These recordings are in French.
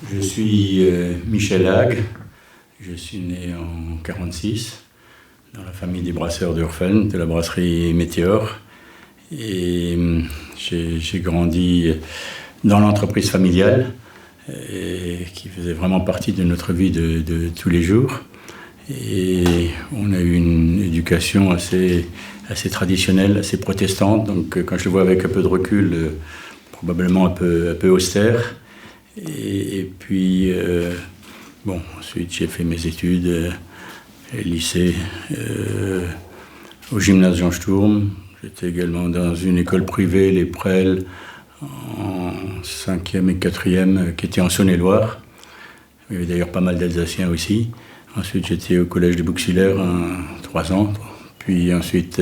Je suis Michel Hague, je suis né en 1946 dans la famille des brasseurs d'Urfeln, de la brasserie Météor. Et j'ai grandi dans l'entreprise familiale qui faisait vraiment partie de notre vie de tous les jours. Et on a eu une éducation assez traditionnelle, assez protestante. Donc quand je le vois avec un peu de recul, probablement un peu austère. Et puis, ensuite j'ai fait mes études, lycée, au gymnase Jean Sturm. J'étais également dans une école privée, les Prels, en 5e et 4e, qui était en Saône-et-Loire. Il y avait d'ailleurs pas mal d'Alsaciens aussi. Ensuite, j'étais au collège des Bouxillaires 3 ans. Puis ensuite,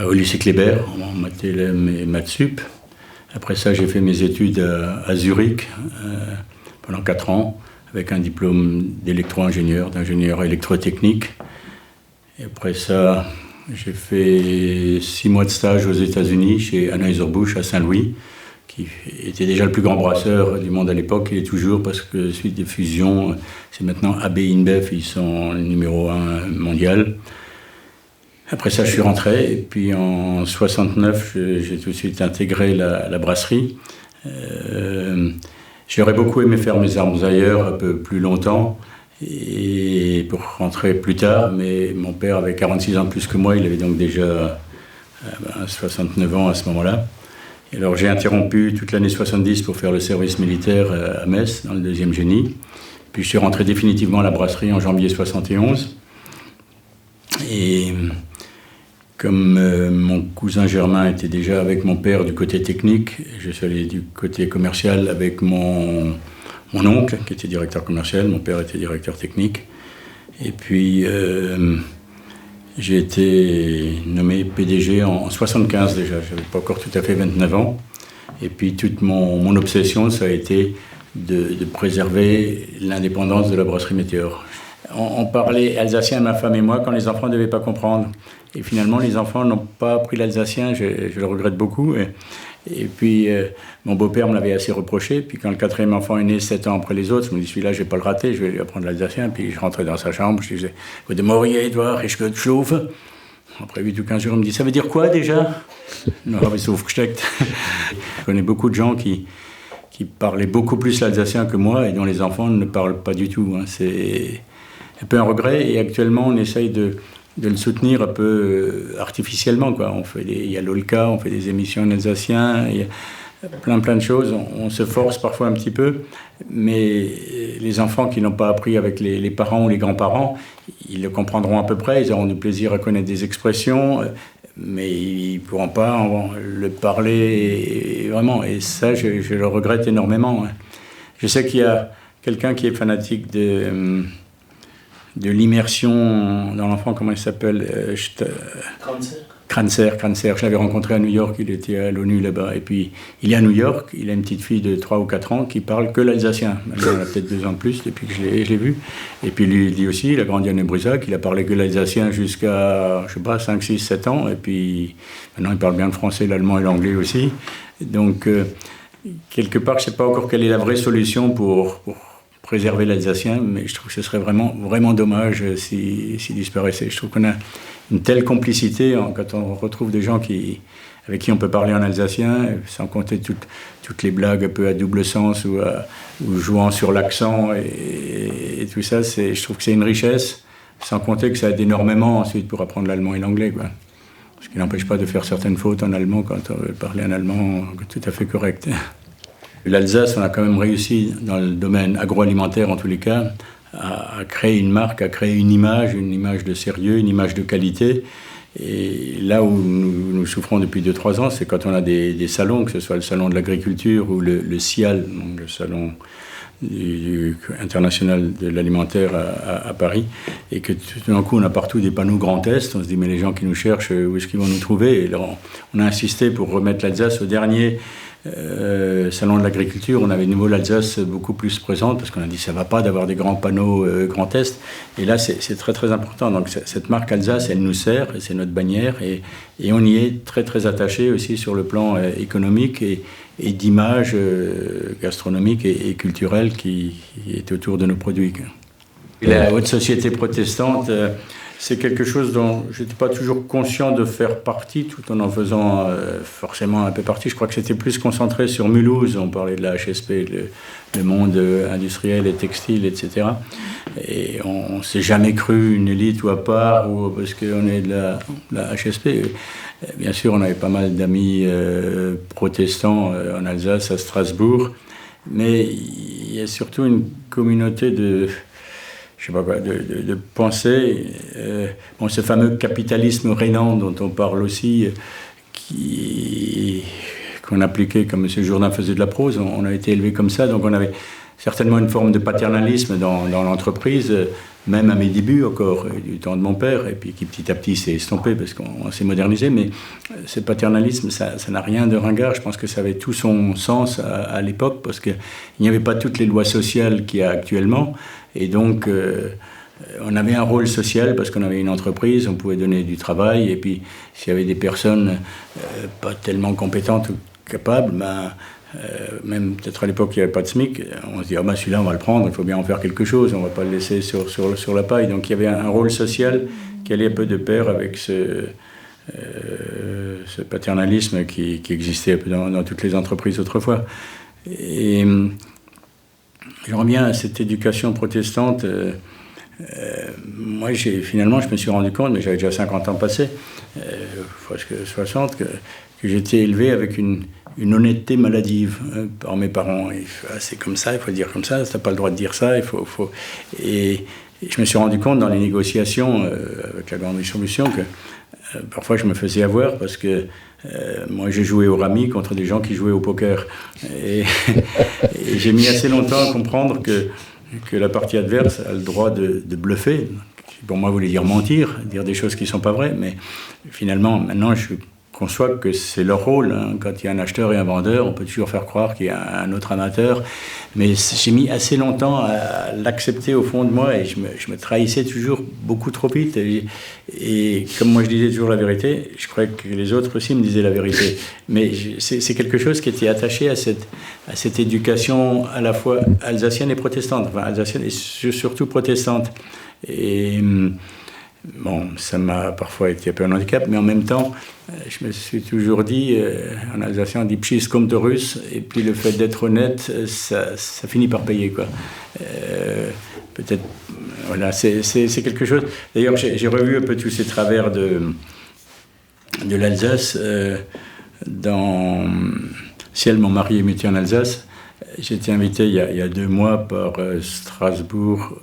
au lycée Kléber, en maths LM et maths sup. Après ça, j'ai fait mes études à Zurich pendant 4 ans, avec un diplôme d'électro-ingénieur, d'ingénieur électrotechnique. Et après ça, j'ai fait 6 mois de stage aux États-Unis, chez Anheuser-Busch à Saint-Louis, qui était déjà le plus grand brasseur du monde à l'époque. Il est toujours, parce que suite des fusions, c'est maintenant AB InBev, ils sont le numéro 1 mondial. Après ça, je suis rentré, et puis en 69, j'ai tout de suite intégré la brasserie. J'aurais beaucoup aimé faire mes armes ailleurs un peu plus longtemps, et pour rentrer plus tard, mais mon père avait 46 ans de plus que moi, il avait donc déjà 69 ans à ce moment-là. Et alors j'ai interrompu toute l'année 70 pour faire le service militaire à Metz, dans le 2e génie. Puis je suis rentré définitivement à la brasserie en janvier 71. Et comme mon cousin Germain était déjà avec mon père du côté technique, je suis allé du côté commercial avec mon oncle, qui était directeur commercial, mon père était directeur technique. Et puis, j'ai été nommé PDG en 75 déjà, je n'avais pas encore tout à fait 29 ans. Et puis, toute mon obsession, ça a été de préserver l'indépendance de la brasserie Météor. On parlait alsacien, ma femme et moi, quand les enfants ne devaient pas comprendre. Et finalement, les enfants n'ont pas appris l'alsacien, je le regrette beaucoup. Et puis, mon beau-père me l'avait assez reproché. Puis quand le 4e enfant est né 7 ans après les autres, je me dis, celui-là, je ne vais pas le rater, je vais lui apprendre l'alsacien. Puis je rentrais dans sa chambre, je disais, « Vous demoriez, Edouard, ich könnte schlafen ?» Après 8 ou 15 jours, il me dit, « Ça veut dire quoi déjà ?»« Non, mais sauf que je connais beaucoup de gens qui parlaient beaucoup plus l'alsacien que moi et dont les enfants ne parlent pas du tout. Hein. C'est un peu un regret. Et actuellement, on essaye de le soutenir un peu artificiellement, quoi. Il y a l'Olka, on fait des émissions en alsacien, il y a plein de choses. On se force parfois un petit peu, mais les enfants qui n'ont pas appris avec les parents ou les grands-parents, ils le comprendront à peu près, ils auront du plaisir à connaître des expressions, mais ils ne pourront pas le parler vraiment. Et ça, je le regrette énormément. Je sais qu'il y a quelqu'un qui est fanatique de l'immersion dans l'enfant, comment il s'appelle Kranzer. Je l'avais rencontré à New York, il était à l'ONU là-bas. Et puis, il est à New York, il a une petite fille de 3 ou 4 ans qui parle que l'alsacien. Maintenant, elle a peut-être 2 ans de plus depuis que je l'ai vu. Et puis, lui aussi, il a grandi à Neubrusac, il a parlé que l'alsacien jusqu'à, 5, 6, 7 ans. Et puis, maintenant, il parle bien le français, l'allemand et l'anglais aussi. Donc, quelque part, je ne sais pas encore quelle est la vraie solution pour préserver l'alsacien, mais je trouve que ce serait vraiment dommage s'il disparaissait. Je trouve qu'on a une telle complicité quand on retrouve des gens avec qui on peut parler en alsacien, sans compter toutes les blagues un peu à double sens ou jouant sur l'accent et tout ça. Je trouve que c'est une richesse, sans compter que ça aide énormément ensuite pour apprendre l'allemand et l'anglais, quoi. Ce qui n'empêche pas de faire certaines fautes en allemand quand on veut parler un allemand tout à fait correct. L'Alsace, on a quand même réussi, dans le domaine agroalimentaire en tous les cas, à créer une marque, à créer une image de sérieux, une image de qualité. Et là où nous souffrons depuis 2-3 ans, c'est quand on a des salons, que ce soit le salon de l'agriculture ou le CIAL, donc le salon international de l'alimentaire à Paris, et que tout d'un coup on a partout des panneaux Grand Est. On se dit, mais les gens qui nous cherchent, où est-ce qu'ils vont nous trouver? Et alors, on a insisté pour remettre l'Alsace au dernier Salon de l'agriculture, on avait de nouveau l'Alsace beaucoup plus présente parce qu'on a dit ça va pas d'avoir des grands panneaux Grand Est. Et là, c'est très très important. Donc cette marque Alsace, elle nous sert, c'est notre bannière et on y est très très attaché aussi sur le plan économique et d'image gastronomique et culturelle qui est autour de nos produits. Et la haute société protestante, c'est quelque chose dont je n'étais pas toujours conscient de faire partie, tout en faisant forcément un peu partie. Je crois que c'était plus concentré sur Mulhouse. On parlait de la HSP, le monde industriel et textile, etc. Et on ne s'est jamais cru une élite ou à part, ou parce qu'on est de la HSP. Bien sûr, on avait pas mal d'amis protestants en Alsace, à Strasbourg. Mais il y a surtout une communauté de penser, ce fameux capitalisme rénan dont on parle aussi, qu'on appliquait comme M. Jourdain faisait de la prose, on a été élevé comme ça, donc on avait certainement une forme de paternalisme dans l'entreprise, même à mes débuts encore, du temps de mon père, et puis qui petit à petit s'est estompé parce qu'on s'est modernisé, mais ce paternalisme, ça n'a rien de ringard. Je pense que ça avait tout son sens à l'époque, parce qu'il n'y avait pas toutes les lois sociales qu'il y a actuellement, et donc on avait un rôle social parce qu'on avait une entreprise, on pouvait donner du travail, et puis s'il y avait des personnes pas tellement compétentes ou capables, même peut-être à l'époque il n'y avait pas de SMIC, on se dit celui-là on va le prendre, il faut bien en faire quelque chose, on ne va pas le laisser sur la paille. Donc il y avait un rôle social qui allait un peu de pair avec ce paternalisme qui existait un peu dans toutes les entreprises autrefois. Et j'en reviens à cette éducation protestante. Moi, finalement, je me suis rendu compte, mais j'avais déjà 50 ans passés, presque 60, que j'étais élevé avec une honnêteté maladive par mes parents. C'est comme ça, il faut dire comme ça, tu n'as pas le droit de dire ça, il faut... Et je me suis rendu compte dans les négociations avec la grande distribution que parfois je me faisais avoir parce que moi j'ai joué au rami contre des gens qui jouaient au poker. Et j'ai mis assez longtemps à comprendre que la partie adverse a le droit de bluffer, qui pour moi voulait dire mentir, dire des choses qui ne sont pas vraies, mais finalement, maintenant, je conçois que c'est leur rôle. Quand il y a un acheteur et un vendeur, on peut toujours faire croire qu'il y a un autre amateur, mais j'ai mis assez longtemps à l'accepter au fond de moi, et je me trahissais toujours beaucoup trop vite, et comme moi je disais toujours la vérité, je croyais que les autres aussi me disaient la vérité, mais c'est quelque chose qui était attaché à cette éducation à la fois alsacienne et protestante, enfin alsacienne et surtout protestante. Et bon, ça m'a parfois été un peu un handicap, mais en même temps, je me suis toujours dit, en alsacien on dit pschis kommt russe, et puis le fait d'être honnête, ça finit par payer, quoi. Peut-être, voilà, c'est quelque chose. D'ailleurs, j'ai revu un peu tous ces travers de l'Alsace dans Ciel, mon mari est muté en Alsace. J'ai été invité il y a 2 mois par Strasbourg,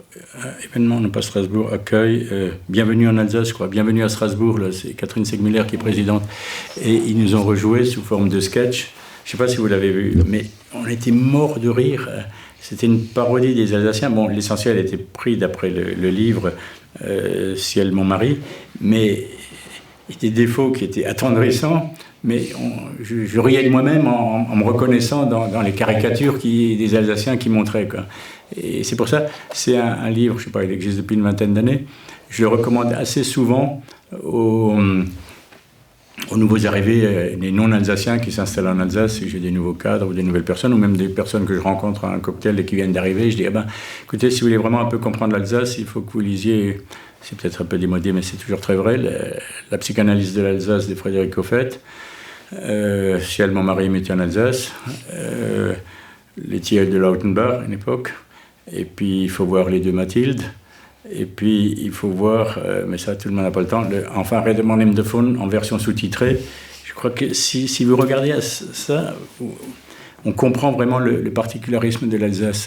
événement, non pas Strasbourg, accueil, bienvenue en Alsace, je crois, bienvenue à Strasbourg, là, c'est Catherine Segmuller qui est présidente, et ils nous ont rejoué sous forme de sketch. Je ne sais pas si vous l'avez vu, mais on était morts de rire. C'était une parodie des Alsaciens. Bon, l'essentiel était pris d'après le livre Ciel, mon mari, mais il y a des défauts qui étaient attendrissants. Mais je riais de moi-même en me reconnaissant dans les caricatures des Alsaciens qui montraient, quoi. Et c'est pour ça, c'est un livre, je ne sais pas, il existe depuis une vingtaine d'années. Je le recommande assez souvent aux nouveaux arrivés, les non-alsaciens qui s'installent en Alsace. Si j'ai des nouveaux cadres ou des nouvelles personnes, ou même des personnes que je rencontre à un cocktail et qui viennent d'arriver, je dis écoutez, si vous voulez vraiment un peu comprendre l'Alsace, il faut que vous lisiez, c'est peut-être un peu démodé, mais c'est toujours très vrai, la psychanalyse de l'Alsace de Frédéric Hoffet. Ciel, mon mari mettait en Alsace, les Thiel de Lautenbach à une époque, et puis il faut voir les 2 Mathilde, et puis il faut voir, mais ça tout le monde n'a pas le temps, enfin Redemont im Defon en version sous-titrée. Je crois que si vous regardez ça, on comprend vraiment le particularisme de l'Alsace.